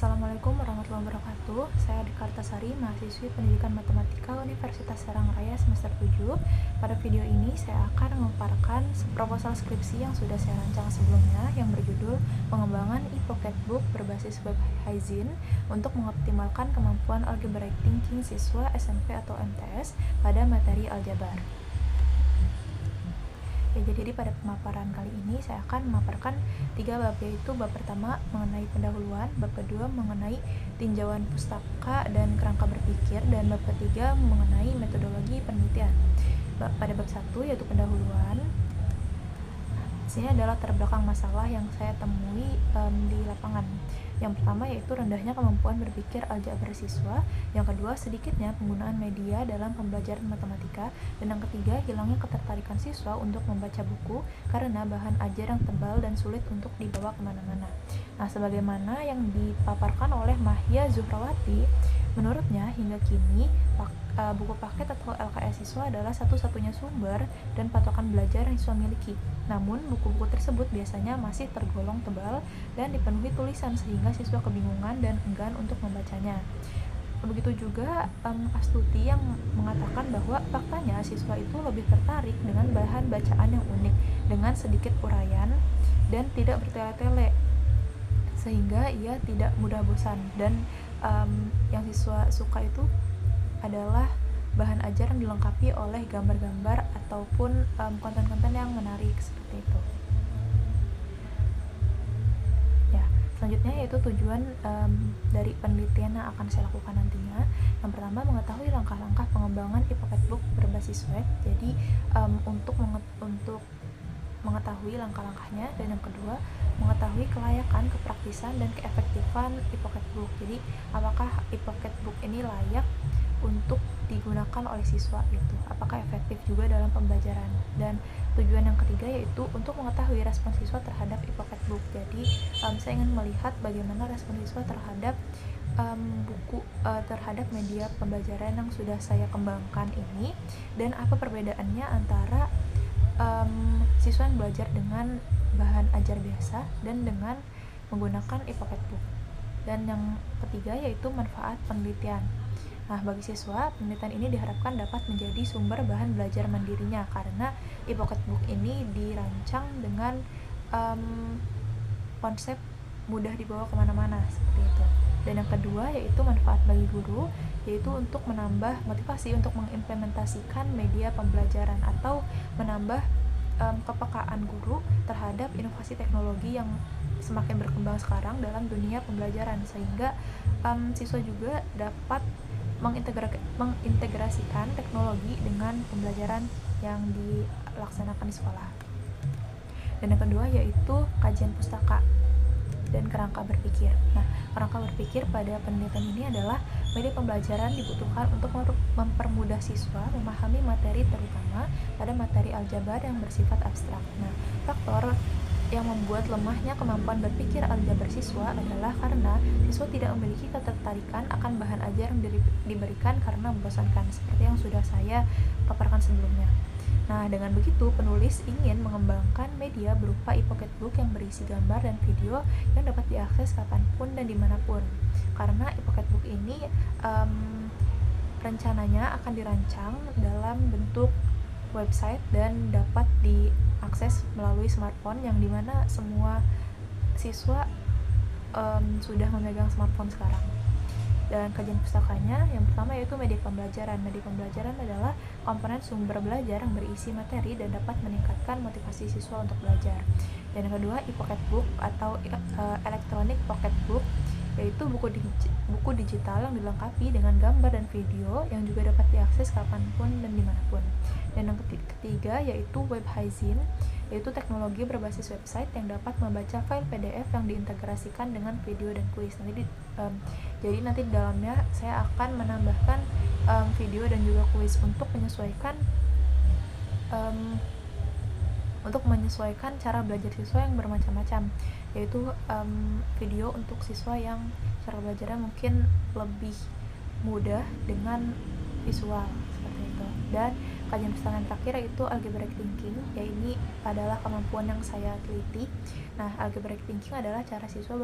Assalamualaikum warahmatullahi wabarakatuh. Saya Adi Kartasari, mahasiswi Pendidikan Matematika Universitas Serang Raya semester 7. Pada video ini saya akan memaparkan proposal skripsi yang sudah saya rancang sebelumnya yang berjudul Pengembangan e-pocketbook berbasis web Hyzin untuk mengoptimalkan kemampuan algebraic thinking siswa SMP atau MTS pada materi aljabar. Jadi pada pemaparan kali ini saya akan memaparkan 3 bab, yaitu bab pertama mengenai pendahuluan, bab kedua mengenai tinjauan pustaka dan kerangka berpikir, dan bab ketiga mengenai metodologi penelitian. Pada bab 1 yaitu pendahuluan, sini adalah latar belakang masalah yang saya temui di lapangan. Yang pertama yaitu rendahnya kemampuan berpikir aljabar siswa, yang kedua sedikitnya penggunaan media dalam pembelajaran matematika, dan yang ketiga hilangnya ketertarikan siswa untuk membaca buku karena bahan ajar yang tebal dan sulit untuk dibawa kemana-mana. Nah, sebagaimana yang dipaparkan oleh Mahia Zuhrawati, menurutnya hingga kini buku paket atau LKS siswa adalah satu-satunya sumber dan patokan belajar yang siswa miliki. Namun, buku-buku tersebut biasanya masih tergolong tebal dan dipenuhi tulisan sehingga siswa kebingungan dan enggan untuk membacanya. Begitu juga Astuti yang mengatakan bahwa faktanya siswa itu lebih tertarik dengan bahan bacaan yang unik, dengan sedikit uraian dan tidak bertele-tele, sehingga ia tidak mudah bosan, dan yang siswa suka itu adalah bahan ajar yang dilengkapi oleh gambar-gambar ataupun konten-konten yang menarik seperti itu. Ya, selanjutnya yaitu tujuan dari penelitian yang akan saya lakukan nantinya. Yang pertama, mengetahui langkah-langkah pengembangan e-pocketbook berbasis web. Jadi untuk mengetahui langkah-langkahnya, dan yang kedua mengetahui kelayakan, kepraktisan, dan keefektifan e-pocketbook. Jadi apakah e-pocketbook ini layak untuk digunakan oleh siswa itu, apakah efektif juga dalam pembelajaran. Dan tujuan yang ketiga yaitu untuk mengetahui respon siswa terhadap e-pocketbook. Jadi saya ingin melihat bagaimana respon siswa terhadap terhadap media pembelajaran yang sudah saya kembangkan ini, dan apa perbedaannya antara siswa yang belajar dengan bahan ajar biasa dan dengan menggunakan e-pocketbook. Dan yang ketiga yaitu manfaat penelitian. Nah, bagi siswa, penelitian ini diharapkan dapat menjadi sumber bahan belajar mandirinya, karena e-pocketbook ini dirancang dengan konsep mudah dibawa kemana-mana seperti itu. Dan yang kedua yaitu manfaat bagi guru, yaitu untuk menambah motivasi untuk mengimplementasikan media pembelajaran atau menambah kepekaan guru terhadap inovasi teknologi yang semakin berkembang sekarang dalam dunia pembelajaran, sehingga siswa juga dapat mengintegrasikan teknologi dengan pembelajaran yang dilaksanakan di sekolah. Dan yang kedua yaitu kajian pustaka dan kerangka berpikir. Nah, kerangka berpikir pada penelitian ini adalah media pembelajaran dibutuhkan untuk mempermudah siswa memahami materi, terutama pada materi aljabar yang bersifat abstrak. Nah, faktor yang membuat lemahnya kemampuan berpikir aljabar siswa adalah karena siswa tidak memiliki ketertarikan akan bahan ajar yang diberikan karena membosankan, seperti yang sudah saya paparkan sebelumnya. Nah, dengan begitu penulis ingin mengembangkan media berupa e-pocketbook yang berisi gambar dan video yang dapat diakses kapanpun dan dimanapun. Karena e-pocketbook ini rencananya akan dirancang dalam bentuk website dan dapat diakses melalui smartphone, yang dimana semua siswa sudah memegang smartphone sekarang. Dan kajian pustakanya yang pertama yaitu media pembelajaran. Media pembelajaran adalah komponen sumber belajar yang berisi materi dan dapat meningkatkan motivasi siswa untuk belajar. Dan yang kedua, e-pocketbook atau electronic pocketbook, yaitu buku digital yang dilengkapi dengan gambar dan video yang juga dapat diakses kapanpun dan dimanapun. Dan yang ketiga yaitu web Hyzin, yaitu teknologi berbasis website yang dapat membaca file PDF yang diintegrasikan dengan video dan kuis. Jadi nanti di dalamnya saya akan menambahkan video dan juga kuis untuk menyesuaikan cara belajar siswa yang bermacam-macam, yaitu video untuk siswa yang cara belajarnya mungkin lebih mudah dengan visual seperti itu. Dan kajian pustaka yang terakhir yaitu algebraic thinking, ya ini adalah kemampuan yang saya teliti. Nah, algebraic thinking adalah cara siswa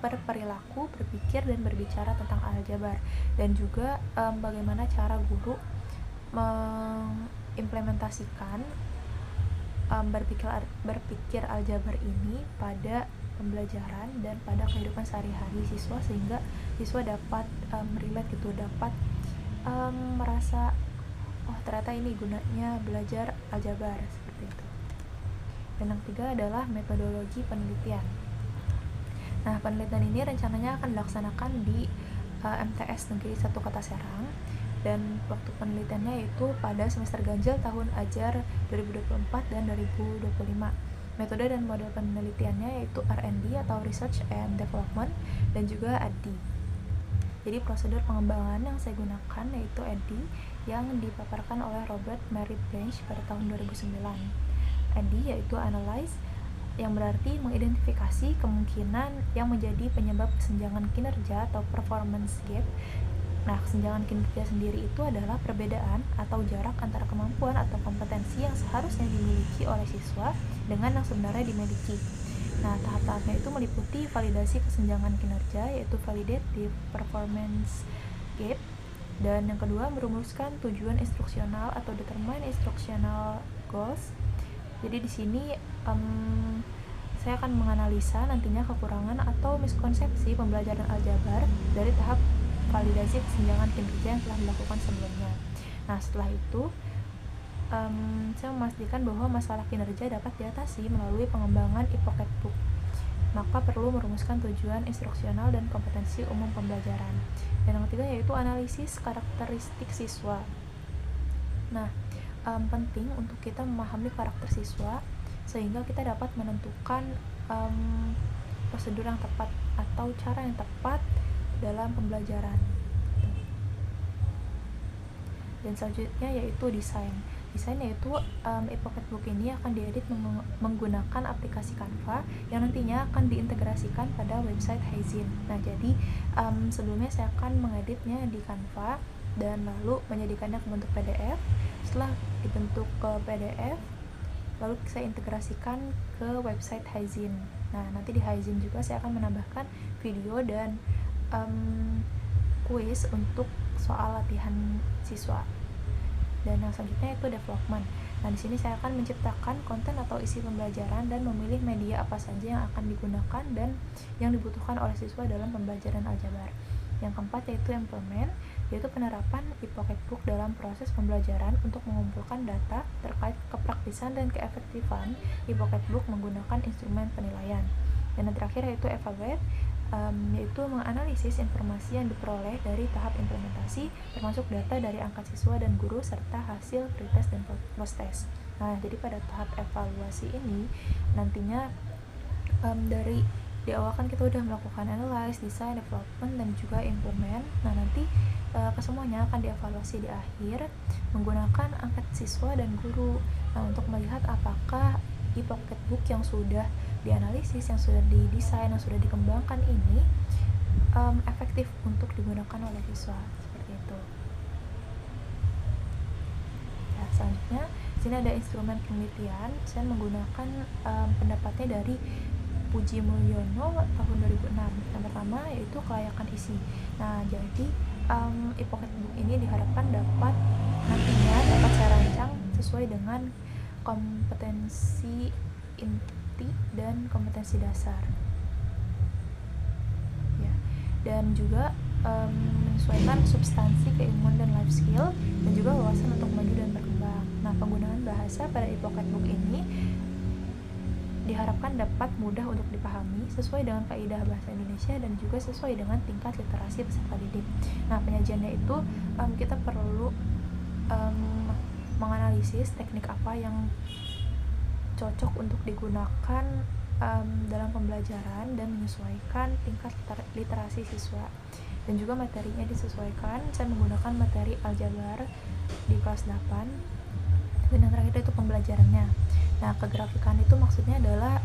berperilaku, berpikir, dan berbicara tentang aljabar, dan juga bagaimana cara guru mengimplementasikan berpikir aljabar ini pada pembelajaran dan pada kehidupan sehari-hari siswa, sehingga siswa dapat relate gitu, dapat merasa oh ternyata ini gunanya belajar aljabar, seperti itu. Dan yang ketiga adalah metodologi penelitian. Nah, penelitian ini rencananya akan dilaksanakan di MTS Negeri 1 Kota Serang, dan waktu penelitiannya yaitu pada semester ganjil tahun ajar 2024 dan 2025. Metode dan model penelitiannya yaitu R&D atau Research and Development, dan juga ADD. Jadi prosedur pengembangan yang saya gunakan yaitu ADD yang dipaparkan oleh Robert Mary Branch pada tahun 2009. ADD yaitu Analyze, yang berarti mengidentifikasi kemungkinan yang menjadi penyebab kesenjangan kinerja atau performance gap. Nah, kesenjangan kinerja sendiri itu adalah perbedaan atau jarak antara kemampuan atau kompetensi yang seharusnya dimiliki oleh siswa dengan yang sebenarnya dimiliki. Nah, tahap-tahapnya itu meliputi validasi kesenjangan kinerja, yaitu validative performance gap, dan yang kedua merumuskan tujuan instruksional atau determine instructional goals. Jadi di sini saya akan menganalisa nantinya kekurangan atau miskonsepsi pembelajaran aljabar dari tahap validasi kesenjangan kinerja yang telah dilakukan sebelumnya. Nah, setelah itu saya memastikan bahwa masalah kinerja dapat diatasi melalui pengembangan e-pocket book. Maka perlu merumuskan tujuan instruksional dan kompetensi umum pembelajaran. Dan yang ketiga yaitu analisis karakteristik siswa. Nah, penting untuk kita memahami karakter siswa sehingga kita dapat menentukan prosedur yang tepat atau cara yang tepat dalam pembelajaran. Dan selanjutnya yaitu desain. Desain yaitu e-pocket book ini akan diedit menggunakan aplikasi Canva yang nantinya akan diintegrasikan pada website Haizin. Nah, jadi sebelumnya saya akan mengeditnya di Canva dan lalu menjadikannya ke bentuk PDF. Setelah dibentuk ke PDF, lalu saya integrasikan ke website Haizin. Nah, nanti di Haizin juga saya akan menambahkan video dan kuis untuk soal latihan siswa. Dan yang selanjutnya itu development. Nah, di sini saya akan menciptakan konten atau isi pembelajaran dan memilih media apa saja yang akan digunakan dan yang dibutuhkan oleh siswa dalam pembelajaran aljabar. Yang keempat yaitu implement, yaitu penerapan e-pocket book dalam proses pembelajaran untuk mengumpulkan data terkait kepraktisan dan keefektifan e-pocket book menggunakan instrumen penilaian. Dan yang terakhir yaitu evaluate, yaitu menganalisis informasi yang diperoleh dari tahap implementasi, termasuk data dari angkat siswa dan guru serta hasil pretest dan post-test. Nah, jadi pada tahap evaluasi ini nantinya dari di awal kan kita udah melakukan analyze, design, development, dan juga implement. Nah, nanti kesemuanya akan dievaluasi di akhir menggunakan angkat siswa dan guru. Nah, untuk melihat apakah e-pocket book yang sudah dianalisis, yang sudah didesain, yang sudah dikembangkan ini efektif untuk digunakan oleh siswa, seperti itu. Ya, selanjutnya sini ada instrumen penelitian. Saya menggunakan pendapatnya dari Puji Mulyono tahun 2006. Yang pertama yaitu kelayakan isi. Nah, jadi e-pocket book ini diharapkan nantinya dapat saya rancang sesuai dengan kompetensi inti dan kompetensi dasar. Ya. Dan juga menyesuaikan substansi keilmuan dan life skill dan juga wawasan untuk maju dan berkembang. Nah, penggunaan bahasa pada e-pocket book ini diharapkan dapat mudah untuk dipahami sesuai dengan kaidah bahasa Indonesia dan juga sesuai dengan tingkat literasi peserta didik. Nah, penyajiannya itu kita perlu menganalisis teknik apa yang cocok untuk digunakan dalam pembelajaran dan menyesuaikan tingkat literasi siswa. Dan juga materinya disesuaikan. Saya menggunakan materi aljabar di kelas 8. Dan yang terakhir itu pembelajarannya. Nah, kegrafikan itu maksudnya adalah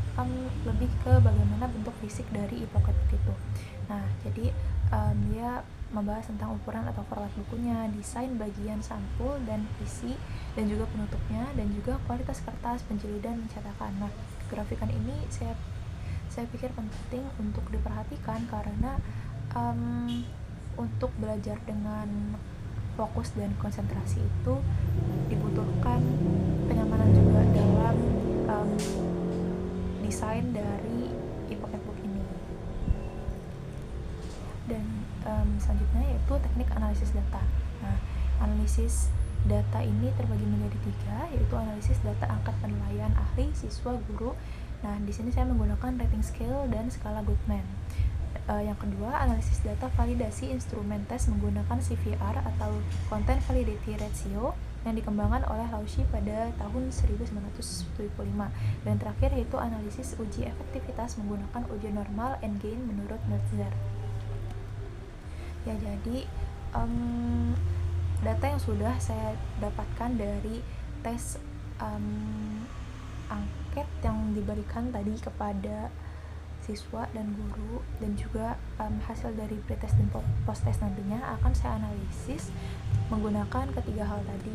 lebih ke bagaimana bentuk fisik dari e-pocket book itu. Nah, jadi dia membahas tentang ukuran atau format bukunya, desain bagian sampul dan isi, dan juga penutupnya, dan juga kualitas kertas, penjilid, dan cetakan. Nah, grafikan ini saya pikir penting untuk diperhatikan karena untuk belajar dengan fokus dan konsentrasi itu dibutuhkan kenyamanan juga dalam desain dari e-pocket book ini. Dan selanjutnya yaitu teknik analisis data. Nah, analisis data ini terbagi menjadi 3, yaitu analisis data angkat penilaian ahli, siswa, guru. Nah, di sini saya menggunakan rating scale dan skala Goodman. Yang kedua, analisis data validasi instrumen tes menggunakan CVR atau Content Validity Ratio yang dikembangkan oleh Laushi pada tahun 1975. Dan terakhir yaitu analisis uji efektivitas menggunakan uji normal and gain menurut Meltzer. Ya, jadi data yang sudah saya dapatkan dari tes angket yang diberikan tadi kepada siswa dan guru, dan juga hasil dari pretest dan posttest nantinya akan saya analisis menggunakan ketiga hal tadi,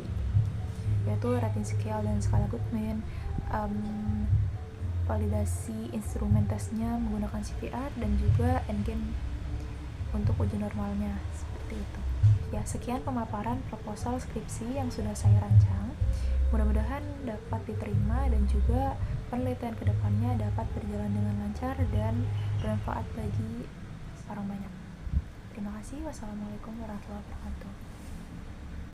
yaitu rating scale dan skala Goodman, validasi instrumen tesnya menggunakan CVR, dan juga endgain untuk uji normalnya, seperti itu. Ya, sekian pemaparan proposal skripsi yang sudah saya rancang. Mudah-mudahan dapat diterima dan juga penelitian kedepannya dapat berjalan dengan lancar dan bermanfaat bagi orang banyak. Terima kasih. Wassalamualaikum warahmatullahi wabarakatuh.